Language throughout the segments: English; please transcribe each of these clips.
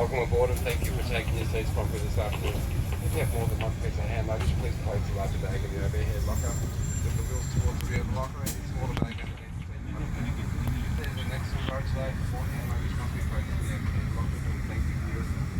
welcome aboard and thank you for taking your seats properly this afternoon. If you have more than one piece of hand luggage, please place the larger bag in the overhead locker. Lift the wheels towards the rear of the locker and the smaller bag underneath the seat. There's the next road today. More hand luggage must be placed in the overhead locker. Thank you for your assistance.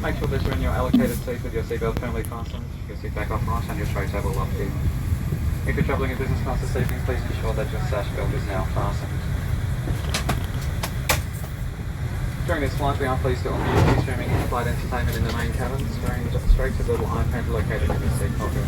Make sure that you're in your allocated seat with your seatbelt firmly fastened, your seat back upright and your tray table locked in. If you're travelling in business class this evening, please ensure that your sash belt is now fastened. During this flight, we are pleased to offer you streaming in-flight entertainment in the main cabin, streamed straight to the little iPad located in your seat pocket.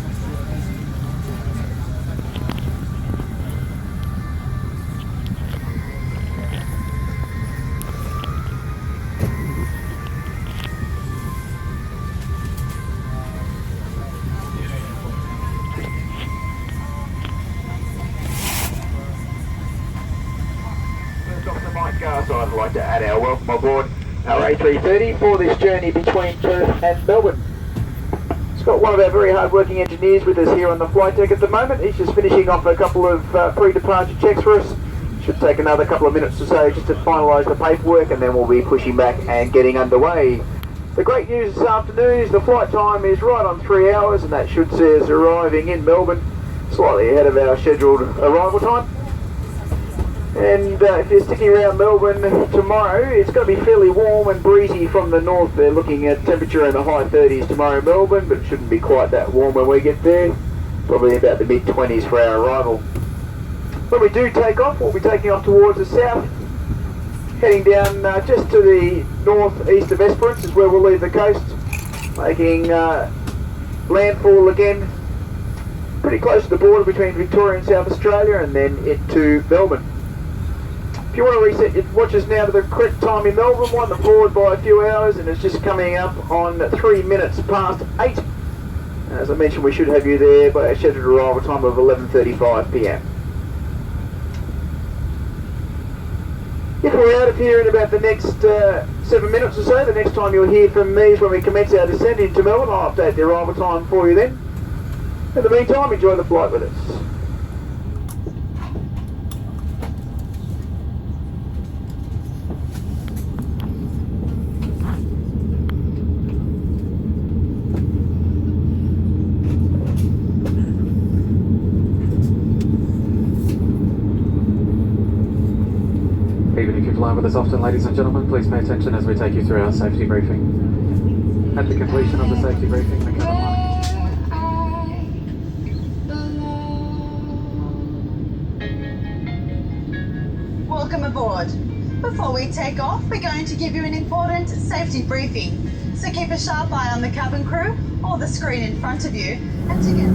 So I'd like to add our welcome aboard our A330 for this journey between Perth and Melbourne. It's got one of our very hard-working engineers with us here on the flight deck at the moment. He's just finishing off a couple of pre-departure checks for us. Should take another couple of minutes or so just to finalise the paperwork, and then we'll be pushing back and getting underway. The great news this afternoon is the flight time is right on 3 hours, and that should see us arriving in Melbourne slightly ahead of our scheduled arrival time. And if you're sticking around Melbourne tomorrow, it's going to be fairly warm and breezy from the north. They're looking at temperature in the high 30s tomorrow in Melbourne, but it shouldn't be quite that warm when we get there. Probably about the mid-20s for our arrival. When we do take off, we'll be taking off towards the south, heading down just to the north-east of Esperance is where we'll leave the coast, making landfall again pretty close to the border between Victoria and South Australia, and then into Melbourne. If you want to reset your watches now to the correct time in Melbourne, wind them forward by a few hours, and it's just coming up on 3 minutes past 8. As I mentioned, we should have you there by a scheduled arrival time of 11:35 p.m. If we're out of here in about the next 7 minutes or so, the next time you'll hear from me is when we commence our descent into Melbourne. I'll update the arrival time for you then. In the meantime, enjoy the flight with us. Even if you fly with us often, ladies and gentlemen, please pay attention as we take you through our safety briefing. At the completion of the safety briefing, the cabin Welcome aboard. Before we take off, we're going to give you an important safety briefing. So keep a sharp eye on the cabin crew or the screen in front of you, and together.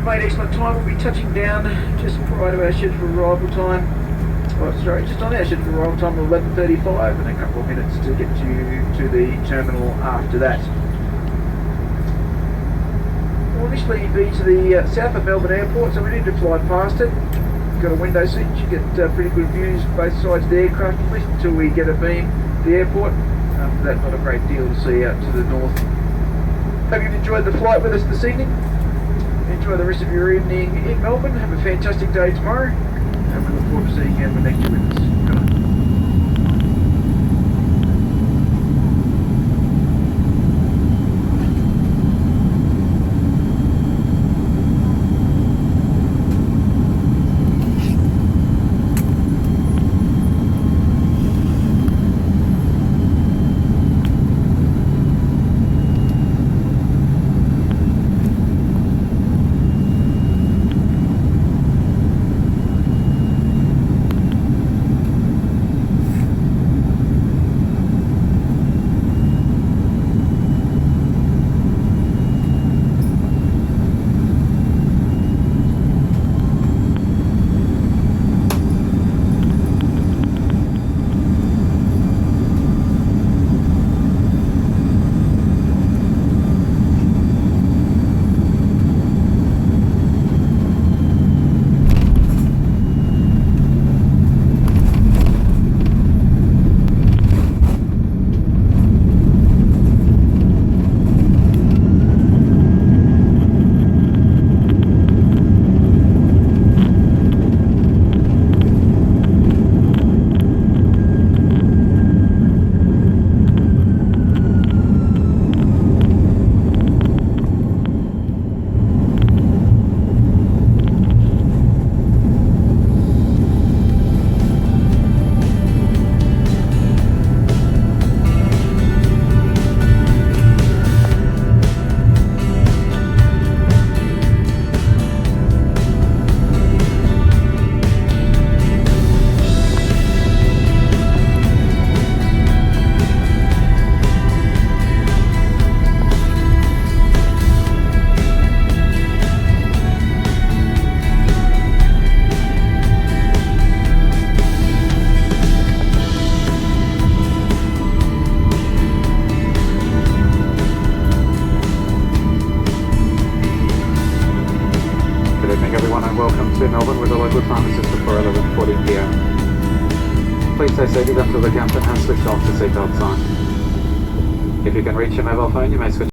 we've made excellent time. We'll be touching down just prior to our scheduled arrival time. Oh, sorry, just on our scheduled arrival time of 11:35, and a couple of minutes to get you to the terminal after that. We'll initially be to the south of Melbourne Airport, so we need to fly past it. Got a window seat, you get pretty good views both sides of the aircraft, at least until we get a beam to the airport. After that, not a great deal to see out to the north. Hope you've enjoyed the flight with us this evening. Enjoy the rest of your evening in Melbourne. Have a fantastic day tomorrow, and we look forward to seeing you and connect you with us. Good night. to Melbourne with a local time assistant for 11:40 PM. Please stay seated until the captain has switched off the seatbelt sign. If you can reach your mobile phone, you may switch